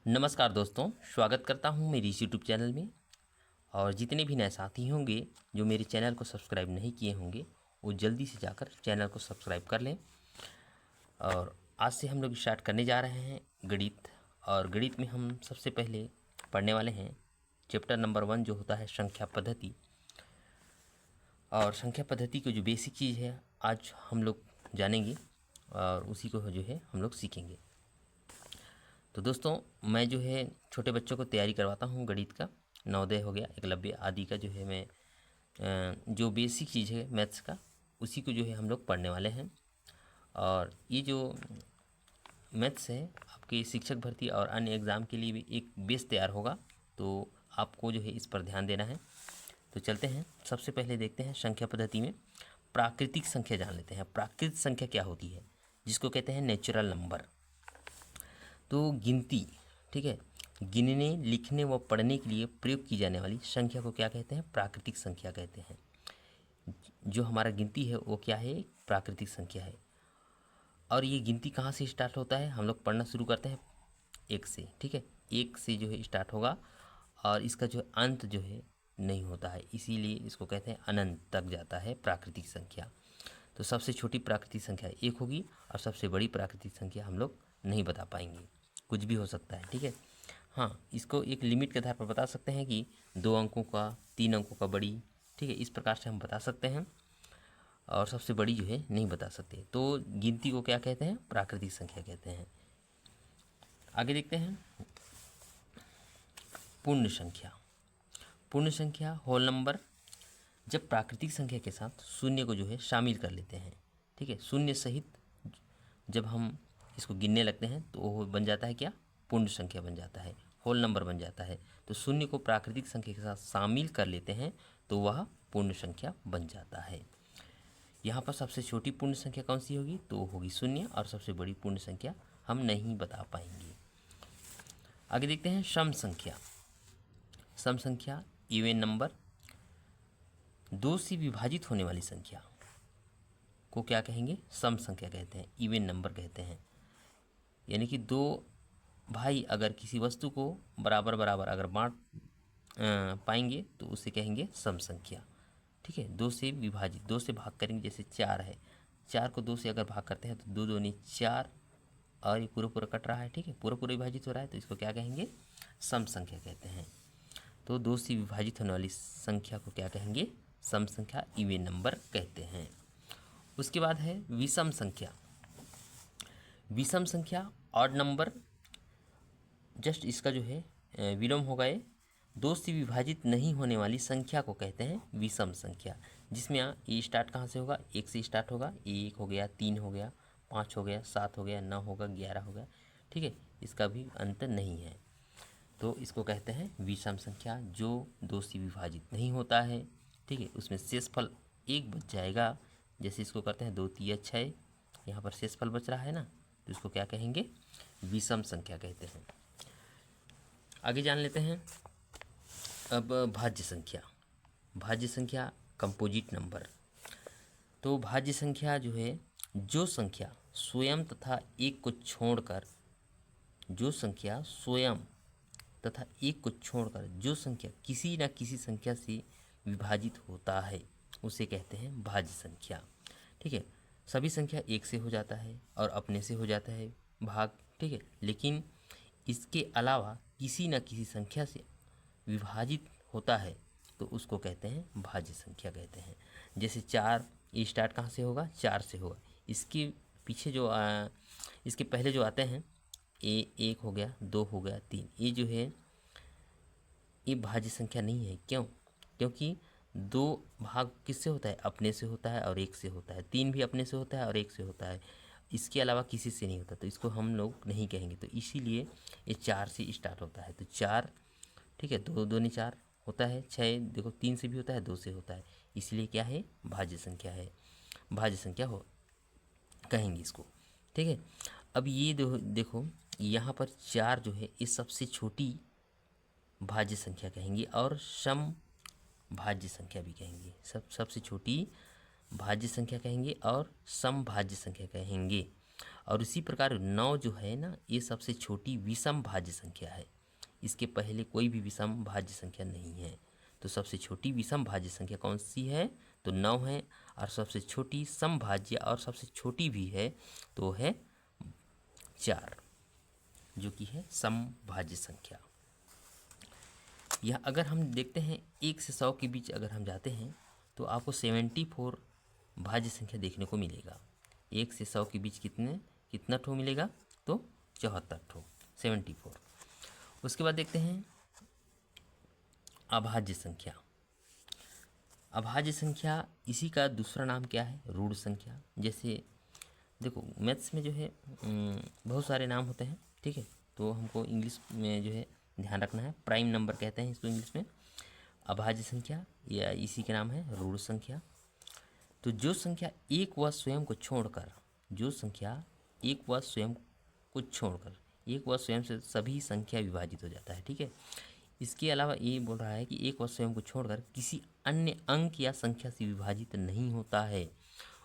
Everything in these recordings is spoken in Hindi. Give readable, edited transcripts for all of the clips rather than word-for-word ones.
नमस्कार दोस्तों, स्वागत करता हूं मेरी इस यूट्यूब चैनल में। और जितने भी नए साथी होंगे जो मेरे चैनल को सब्सक्राइब नहीं किए होंगे वो जल्दी से जाकर चैनल को सब्सक्राइब कर लें। और आज से हम लोग स्टार्ट करने जा रहे हैं गणित। और गणित में हम सबसे पहले पढ़ने वाले हैं चैप्टर नंबर 1 जो होता है संख्या पद्धति। और संख्या पद्धति की जो बेसिक चीज़ है आज हम लोग जानेंगे और उसी को जो है हम लोग सीखेंगे। तो दोस्तों, मैं जो है छोटे बच्चों को तैयारी करवाता हूँ गणित का। नवोदय हो गया, एकलव्य आदि का जो है मैं जो बेसिक चीज़ है मैथ्स का उसी को जो है हम लोग पढ़ने वाले हैं। और ये जो मैथ्स है आपके शिक्षक भर्ती और अन्य एग्ज़ाम के लिए भी एक बेस तैयार होगा, तो आपको जो है इस पर ध्यान देना है। तो चलते हैं, सबसे पहले देखते हैं संख्या पद्धति में प्राकृतिक संख्या जान लेते हैं। प्राकृतिक संख्या क्या होती है, जिसको कहते हैं नेचुरल नंबर। तो गिनती, ठीक है, गिनने, लिखने व पढ़ने के लिए प्रयोग की जाने वाली संख्या को क्या कहते हैं? प्राकृतिक संख्या कहते हैं। जो हमारा गिनती है वो क्या है? प्राकृतिक संख्या है। और ये गिनती कहाँ से स्टार्ट होता है? हम लोग पढ़ना शुरू करते हैं 1 से, ठीक है। 1 से जो है स्टार्ट होगा और इसका जो अंत जो है नहीं होता है, इसीलिए इसको कहते हैं अनंत तक जाता है प्राकृतिक संख्या। तो सबसे छोटी प्राकृतिक संख्या 1 होगी और सबसे बड़ी प्राकृतिक संख्या हम लोग नहीं बता पाएंगे, कुछ भी हो सकता है, ठीक है। हाँ, इसको एक लिमिट के आधार पर बता सकते हैं कि 2 अंकों का, 3 अंकों का बड़ी, ठीक है, इस प्रकार से हम बता सकते हैं। और सबसे बड़ी जो है नहीं बता सकते। तो गिनती को क्या कहते हैं? प्राकृतिक संख्या कहते हैं। आगे देखते हैं पूर्ण संख्या। पूर्ण संख्या होल नंबर जब प्राकृतिक संख्या के साथ शून्य को जो है शामिल कर लेते हैं, ठीक है, शून्य सहित जब हम इसको गिनने लगते हैं तो वो बन जाता है क्या? पूर्ण संख्या बन जाता है, होल नंबर बन जाता है। तो शून्य को प्राकृतिक संख्या के साथ शामिल कर लेते हैं तो वह पूर्ण संख्या बन जाता है। यहाँ पर सबसे छोटी पूर्ण संख्या कौन सी होगी? तो होगी शून्य, और सबसे बड़ी पूर्ण संख्या हम नहीं बता पाएंगे। आगे देखते हैं सम संख्या। सम संख्या इवन नंबर, 2 से विभाजित होने वाली संख्या को क्या कहेंगे? सम संख्या कहते हैं, इवन नंबर कहते हैं। यानी कि 2 भाई अगर किसी वस्तु को बराबर बराबर अगर बांट पाएंगे तो उसे कहेंगे सम संख्या, ठीक है। 2 से विभाजित, 2 से भाग करेंगे, जैसे 4 है, 4 को 2 से अगर भाग करते हैं तो 2 दूनी 4 और ये पूरा पूरा कट रहा है, ठीक है, पूरा पूरा विभाजित हो रहा है, तो इसको क्या कहेंगे? सम संख्या कहते हैं। तो 2 से विभाजित होने वाली संख्या को क्या कहेंगे? सम संख्या, इवन नंबर कहते हैं। उसके बाद है विषम संख्या। विषम संख्या ऑड नंबर, जस्ट इसका जो है विलोम हो गए, 2 से विभाजित नहीं होने वाली संख्या को कहते हैं विषम संख्या। जिसमें ये स्टार्ट कहाँ से होगा? 1 से स्टार्ट होगा, 1 हो गया, 3 हो गया, 5 हो गया, 7 हो गया, 9 होगा, 11 हो गया, ठीक है, इसका भी अंत नहीं है। तो इसको कहते हैं विषम संख्या, जो 2 से विभाजित नहीं होता है, ठीक है। उसमें शेषफल 1 बच जाएगा, जैसे इसको करते हैं 2 3 6, यहाँ पर शेषफल बच रहा है ना, तो इसको क्या कहेंगे? विषम संख्या कहते हैं। आगे जान लेते हैं अब भाज्य संख्या। भाज्य संख्या कंपोजिट नंबर। तो भाज्य संख्या जो है, जो संख्या स्वयं तथा एक को छोड़कर, जो संख्या स्वयं तथा एक को छोड़कर जो संख्या किसी न किसी संख्या से विभाजित होता है उसे कहते हैं भाज्य संख्या, ठीक है। सभी संख्या 1 से हो जाता है और अपने से हो जाता है भाग, ठीक है, लेकिन इसके अलावा किसी न किसी संख्या से विभाजित होता है तो उसको कहते हैं भाज्य संख्या कहते हैं। जैसे 4, ये स्टार्ट कहाँ से होगा? 4 से होगा। इसके पीछे जो इसके पहले जो आते हैं, ये 1 हो गया, 2 हो गया, 3, ये जो है ये भाज्य संख्या नहीं है। क्यों? क्योंकि 2 भाग किससे होता है? अपने से होता है और 1 से होता है। 3 भी अपने से होता है और 1 से होता है, इसके अलावा किसी से नहीं होता, तो इसको हम लोग नहीं कहेंगे। तो इसीलिए ये 4 से स्टार्ट होता है। तो 4, ठीक है, 2 दूनी 4 होता है, 6 देखो 3 से भी होता है, 2 से होता है, इसलिए क्या है? भाज्य संख्या है, भाज्य संख्या हो कहेंगे इसको, ठीक है। अब ये देखो यहाँ पर 4 जो है ये सबसे छोटी भाज्य संख्या कहेंगे और सम भाज्य संख्या भी कहेंगे। सबसे छोटी भाज्य संख्या कहेंगे और सम भाज्य संख्या कहेंगे। और इसी प्रकार 9 जो है ना, ये सबसे छोटी विषम भाज्य संख्या है। इसके पहले कोई भी विषम भाज्य संख्या नहीं है। तो सबसे छोटी विषम भाज्य संख्या कौन सी है? तो 9 है। और सबसे छोटी समभाज्य और सबसे छोटी भी है तो है 4, जो कि है समभाज्य संख्या। यह अगर हम देखते हैं 1 से 100 के बीच अगर हम जाते हैं तो आपको 74 भाज्य संख्या देखने को मिलेगा। 1 से 100 के बीच कितना ठो मिलेगा? तो 74 ठो, 74। उसके बाद देखते हैं अभाज्य संख्या। अभाज्य संख्या, इसी का दूसरा नाम क्या है? ऋण संख्या। जैसे देखो मैथ्स में जो है बहुत सारे नाम होते हैं, ठीक है, तो हमको इंग्लिश में जो है ध्यान रखना है। प्राइम नंबर कहते हैं इसको इंग्लिश में। अभाज्य संख्या या इसी के नाम है ऋण संख्या। तो जो संख्या एक व स्वयं को छोड़कर, जो संख्या एक व स्वयं को छोड़कर, एक व स्वयं से सभी संख्या विभाजित हो जाता है, ठीक है। इसके अलावा ये बोल रहा है कि एक व स्वयं को छोड़कर किसी अन्य अंक या संख्या से विभाजित नहीं होता है,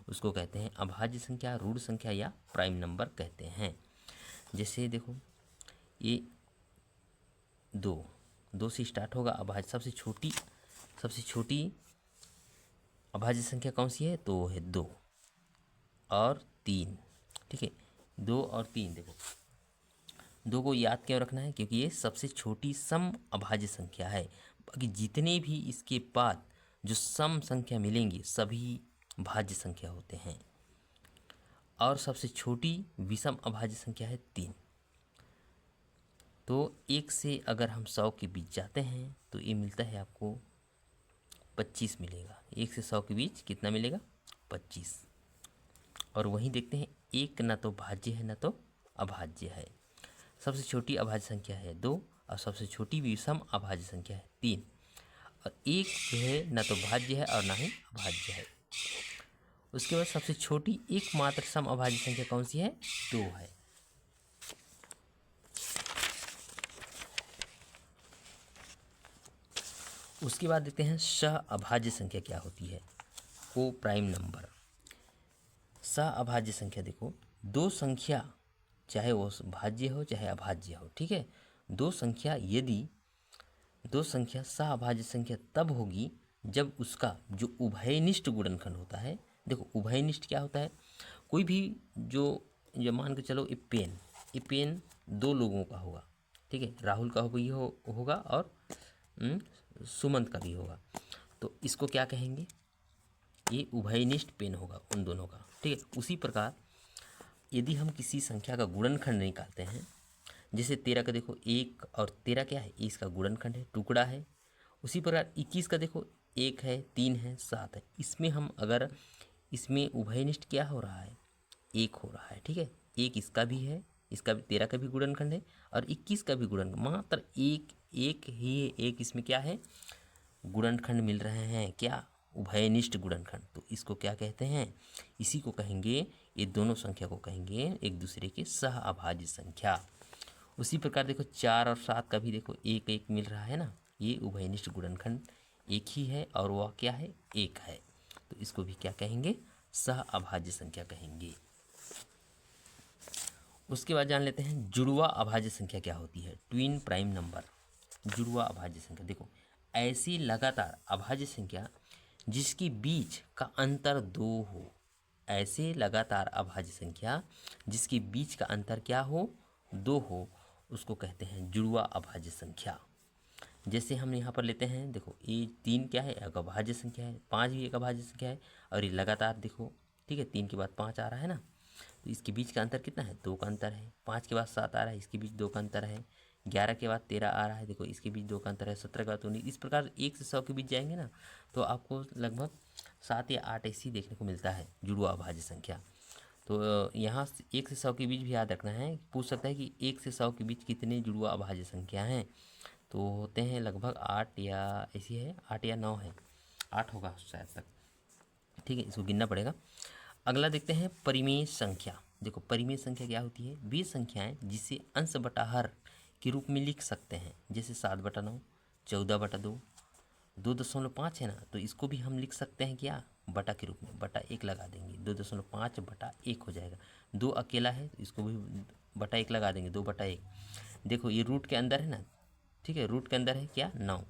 उसको कहते हैं अभाज्य संख्या, ऋण संख्या या प्राइम नंबर कहते हैं। जैसे देखो ये 2 से स्टार्ट होगा अभाज्य। सबसे छोटी अभाज्य संख्या कौन सी है? तो वो है 2 और 3, ठीक है। 2 और 3, देखो 2 को याद क्यों रखना है? क्योंकि ये सबसे छोटी सम अभाज्य संख्या है। बाकी जितने भी इसके बाद जो सम संख्या मिलेंगी सभी भाज्य संख्या होते हैं। और सबसे छोटी विषम अभाज्य संख्या है 3। तो 1 से अगर हम 100 के बीच जाते हैं तो ये मिलता है आपको 25 मिलेगा। 1 से 100 के बीच कितना मिलेगा? 25। और वहीं देखते हैं एक न तो भाज्य है न तो अभाज्य है। सबसे छोटी अभाज्य संख्या है 2 और सबसे छोटी विषम अभाज्य संख्या है 3। और एक जो है न तो भाज्य है और न ही अभाज्य है। उसके बाद सबसे छोटी एकमात्र सम अभाज्य संख्या कौन सी है? 2 है। उसके बाद देखते हैं सह अभाज्य संख्या क्या होती है? को प्राइम नंबर। सह अभाज्य संख्या, देखो 2 संख्या चाहे वो भाज्य हो चाहे अभाज्य हो, ठीक है, दो संख्या सह अभाज्य संख्या तब होगी जब उसका जो उभयनिष्ठ गुणनखंड होता है। देखो उभयनिष्ठ क्या होता है? कोई भी जो मान के चलो ये पेन 2 लोगों का होगा, ठीक है, राहुल का भी होगा और सुमंत का भी होगा। तो इसको क्या कहेंगे? ये उभयनिष्ठ पेन होगा उन दोनों का, ठीक है। उसी प्रकार यदि हम किसी संख्या का गुणनखंड निकालते हैं, जैसे 13 का देखो 1 और 13 क्या है? इसका गुणनखंड है, टुकड़ा है। उसी प्रकार 21 का देखो 1 है, 3 है, 7 है। इसमें हम अगर इसमें उभयनिष्ठ क्या हो रहा है? 1 हो रहा है, ठीक है। 1 इसका भी है, इसका भी 13 का भी गुणनखंड है और 21 का भी गुणनखंड, मात्र एक ही एक इसमें क्या है? गुणनखंड मिल रहे हैं, क्या? उभयनिष्ठ गुणनखंड। तो इसको क्या कहते हैं? इसी को कहेंगे, ये दोनों संख्या को कहेंगे एक दूसरे के सह अभाज्य संख्या। उसी प्रकार देखो 4 और 7 का भी देखो 1 मिल रहा है ना, ये उभयनिष्ठ गुणनखंड एक ही है और वह क्या है? 1 है। तो इसको भी क्या कहेंगे? सह अभाज्य संख्या कहेंगे। उसके बाद जान लेते हैं जुड़वा अभाज्य संख्या क्या होती है? Twin prime number. जुड़वा अभाज्य संख्या, देखो ऐसी लगातार अभाज्य संख्या जिसके बीच का अंतर 2 हो, ऐसे लगातार अभाज्य संख्या जिसके बीच का अंतर क्या हो? 2 हो, उसको कहते हैं जुड़वा अभाज्य संख्या। जैसे हम यहाँ पर लेते हैं, देखो ये 3 क्या है? एक अभाज्य संख्या है, 5 भी एक अभाज्य संख्या है और ये लगातार देखो, ठीक है, 3 के बाद 5 आ रहा है ना, तो इसके बीच का अंतर कितना है? 2 का अंतर है। 5 के बाद 7 आ रहा है, इसके बीच 2 का अंतर है। 11 के बाद 13 आ रहा है, देखो इसके बीच 2 का अंतर है। 17 के बाद 19। इस प्रकार 1 से 100 के बीच जाएंगे ना तो आपको लगभग 7 या 8 ऐसी देखने को मिलता है जुड़वा अभाज्य संख्या। तो यहाँ 1 से 100 के बीच भी याद रखना है, पूछ सकता है कि 1 से 100 के बीच कितने जुड़वा अभाज्य संख्या हैं? तो होते हैं लगभग 8 या ऐसी है, 8 या 9 है, 8 होगा शायद तक, ठीक है, इसको गिनना पड़ेगा। अगला देखते हैं परिमेय संख्या। देखो परिमेय संख्या क्या होती है? वे संख्याएं जिसे अंश बटा हर के रूप में लिख सकते हैं, जैसे 7/9, 14/2, 2.5 है ना, तो इसको भी हम लिख सकते हैं क्या? बटा के रूप में, बटा 1 लगा देंगे, 2.5 बटा 1 हो जाएगा। 2 अकेला है तो इसको भी बटा 1 लगा देंगे, 2/1। देखो ये रूट के अंदर है ना, ठीक है, रूट के अंदर है क्या, 9।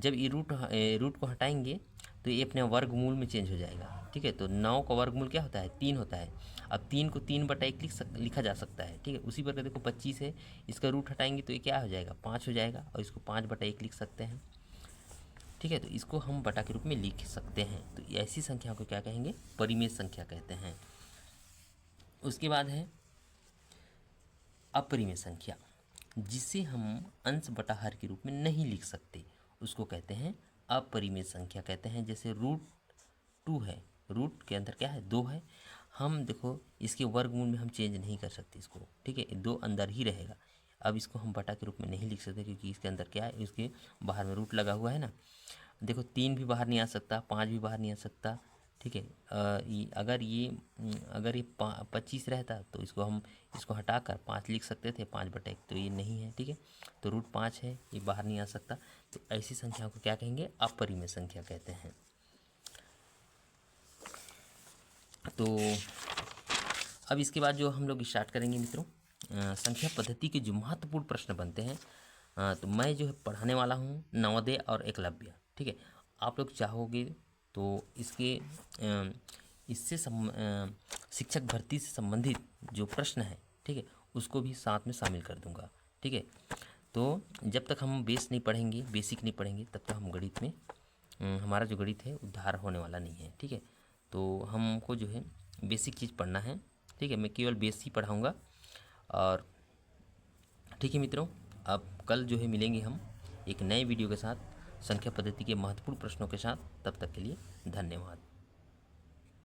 जब ये रूट को हटाएंगे तो ये अपने वर्गमूल में चेंज हो जाएगा, ठीक है। तो 9 का वर्गमूल क्या होता है, 3 होता है। अब 3 को 3/1 लिखा जा सकता है, ठीक है। उसी प्रकार देखो 25 है, इसका रूट हटाएंगे तो ये क्या हो जाएगा, 5 हो जाएगा, और इसको 5/1 लिख सकते हैं, ठीक है। तो इसको हम बटा के रूप में लिख सकते हैं। तो ऐसी संख्या को क्या कहेंगे, परिमेय संख्या कहते हैं। उसके बाद है अपरिमेय संख्या, जिसे हम अंश बटा हर के रूप में नहीं लिख सकते, उसको कहते हैं अपरिमेय संख्या कहते हैं। जैसे √2 है, रूट के अंदर क्या है, 2 है। हम देखो इसके वर्गमूल में हम चेंज नहीं कर सकते इसको, ठीक है, 2 अंदर ही रहेगा। अब इसको हम बटा के रूप में नहीं लिख सकते क्योंकि इसके अंदर क्या है, इसके बाहर में रूट लगा हुआ है ना। देखो 3 भी बाहर नहीं आ सकता, 5 भी बाहर नहीं आ सकता, ठीक है। अगर ये 25 रहता तो इसको हटाकर 5 लिख सकते थे, 5/1, तो ये नहीं है, ठीक है। तो √5 है, ये बाहर नहीं आ सकता। तो ऐसी संख्या को क्या कहेंगे, अपरिमेय संख्या कहते हैं। तो अब इसके बाद जो हम लोग स्टार्ट करेंगे मित्रों, संख्या पद्धति के जो महत्वपूर्ण प्रश्न बनते हैं, तो मैं जो है पढ़ाने वाला हूँ नवोदय और एकलव्य, ठीक है। आप लोग चाहोगे तो इससे शिक्षक भर्ती से संबंधित जो प्रश्न है, ठीक है, उसको भी साथ में शामिल कर दूंगा, ठीक है। तो जब तक हम बेस नहीं पढ़ेंगे, बेसिक नहीं पढ़ेंगे, तब तक हम गणित में हमारा जो गणित है उद्धार होने वाला नहीं है, ठीक है। तो हमको जो है बेसिक चीज़ पढ़ना है, ठीक है। मैं केवल बेस ही पढ़ाऊँगा। और ठीक है मित्रों, अब कल जो है मिलेंगे हम एक नए वीडियो के साथ, संख्या पद्धति के महत्वपूर्ण प्रश्नों के साथ। तब तक के लिए धन्यवाद।